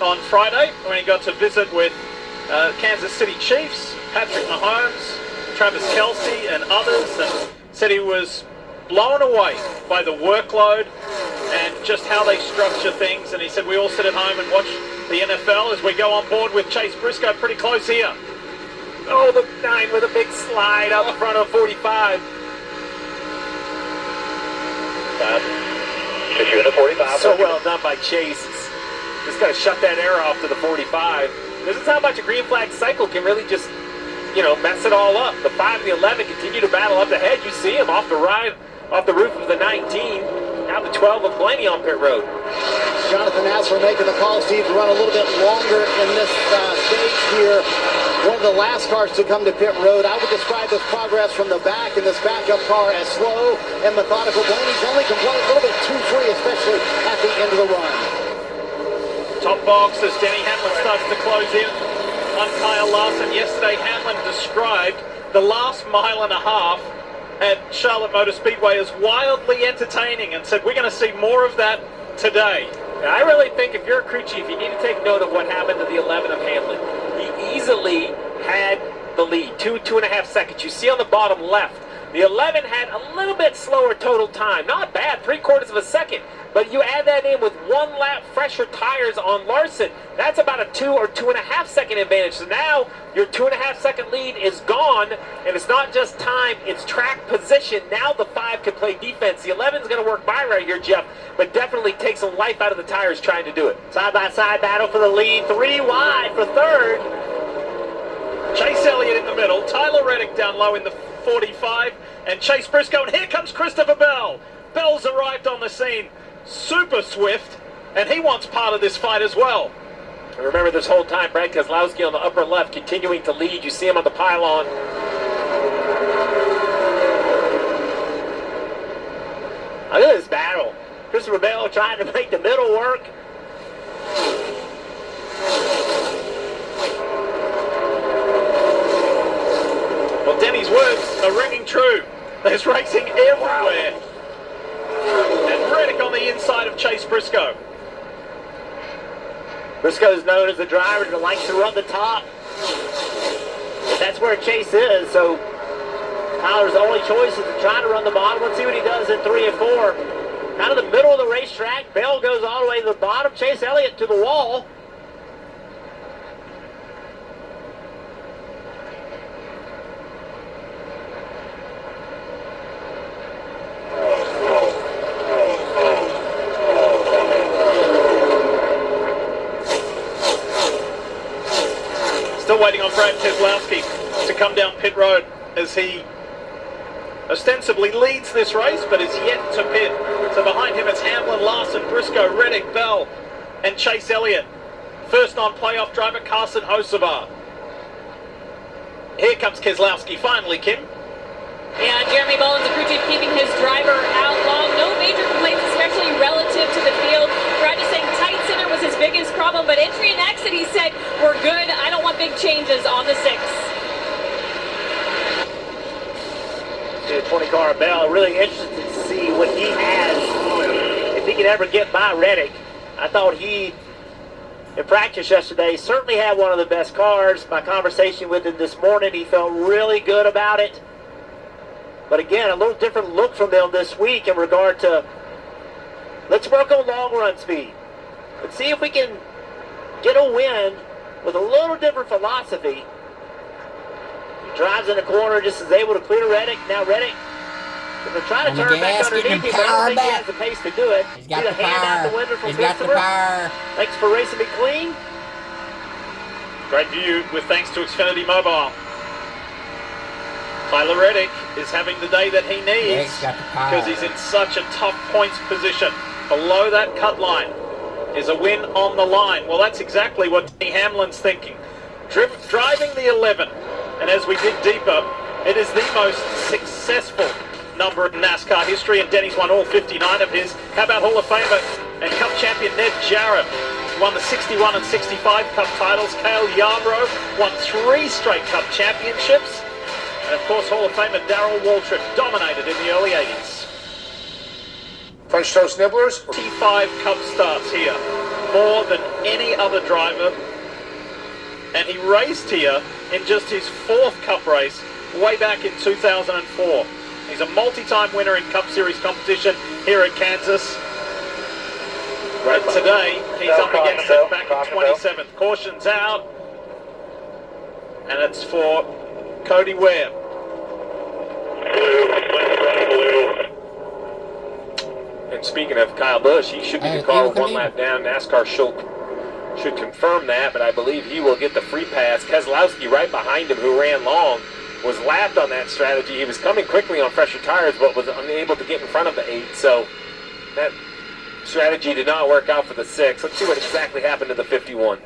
on Friday when he got to visit with Kansas City Chiefs, Patrick Mahomes, Travis Kelce and others, and said he was blown away by the workload and just how they structure things. And he said we all sit at home and watch the NFL as we go on board with Chase Briscoe pretty close here. Oh, the 9 with a big slide out in front of 45. Unit 45. So well done by Chase. Just got to shut that air off to the 45. This is how much a green flag cycle can really just, mess it all up. The 5 and the 11 continue to battle up ahead. You see him off the roof of the 19. Now the 12 with Blaney on pit road. Jonathan Hassler making the call, Steve, to run a little bit longer in this stage here. One of the last cars to come to pit road. I would describe this progress from the back in this backup car as slow and methodical. Blaney's only complained a little bit too free, especially at the end of the run. Top box as Denny Hamlin starts to close in on Kyle Larson. Yesterday, Hamlin described the last mile and a half at Charlotte Motor Speedway as wildly entertaining and said we're going to see more of that today. Now, I really think if you're a crew chief, you need to take note of what happened to the 11 of Hamlin. He easily had the lead, 2.5 seconds. You see on the bottom left, the 11 had a little bit slower total time. Not bad, 3/4 of a second. But you add that in with 1 lap fresher tires on Larson, that's about a 2 or 2.5 second advantage. So now your 2.5 second lead is gone, and it's not just time, it's track position. Now the 5 can play defense. The 11 is going to work by right here, Jeff, but definitely take some life out of the tires trying to do it. Side-by-side battle for the lead, 3 wide for third. Chase Elliott in the middle, Tyler Reddick down low in the 45, and Chase Briscoe, and here comes Christopher Bell. Bell's arrived on the scene, super swift, and he wants part of this fight as well. And remember this whole time, Brad Keselowski on the upper left continuing to lead. You see him on the pylon. Look at this battle. Christopher Bell trying to make the middle work. Well, Denny's words are ringing true. There's racing everywhere. And Reddick on the inside of Chase Briscoe. Briscoe's known as the driver that likes to run the top. That's where Chase is, so Tyler's only choice is to try to run the bottom. Let's see what he does in 3 and 4. Kind of the middle of the racetrack. Bell goes all the way to the bottom. Chase Elliott to the wall. Still waiting on Brad Keselowski to come down pit road as he ostensibly leads this race, but is yet to pit. So behind him it's Hamlin, Larson, Briscoe, Reddick, Bell, and Chase Elliott. First non-playoff driver Carson Hocevar. Here comes Keselowski finally, Kim. And Jeremy Mullins, the crew chief, keeping his driver out long. No major complaints, especially relative to the field. Brad is saying tight center was his biggest problem, but entry and exit, he said, we're good. I don't want big changes on the 6. The 20 car Bell, really interested to see what he has, if he can ever get by Reddick. I thought he, in practice yesterday, certainly had one of the best cars. My conversation with him this morning, he felt really good about it. But again, a little different look from them this week in regard to, let's work on long run speed. Let's see if we can get a win with a little different philosophy. He drives in the corner, just is able to clear Reddick. Now Reddick going to try to turn back underneath him, but I don't think he has the pace to do it. He's got See the hand power. out the window from He's got the Christopher. power. Thanks for racing me clean. Great view with thanks to Xfinity Mobile. Tyler Reddick is having the day that he needs Reddick's got the power. because he's in such a tough points position. Below that cut line is a win on the line. Well, that's exactly what Denny Hamlin's thinking. Driving the 11, and as we dig deeper, it is the most successful number in NASCAR history, and Denny's won all 59 of his. How about Hall of Famer and Cup champion Ned Jarrett? Won the 61 and 65 Cup titles. Cale Yarborough won 3 straight Cup championships. And of course, Hall of Famer Darrell Waltrip dominated in the early 80s. French toast nibblers? T5 Cup starts here more than any other driver. And he raced here in just his 4th Cup race way back in 2004. He's a multi-time winner in Cup Series competition here at Kansas. But today, he's up against it back in 27th. Caution's out. And it's for Cody Ware. And speaking of Kyle Busch, he should be the car one lap down. NASCAR should confirm that, but I believe he will get the free pass. Keselowski right behind him, who ran long, was lapped on that strategy. He was coming quickly on fresher tires, but was unable to get in front of the 8. So that strategy did not work out for the 6. Let's see what exactly happened to the 51.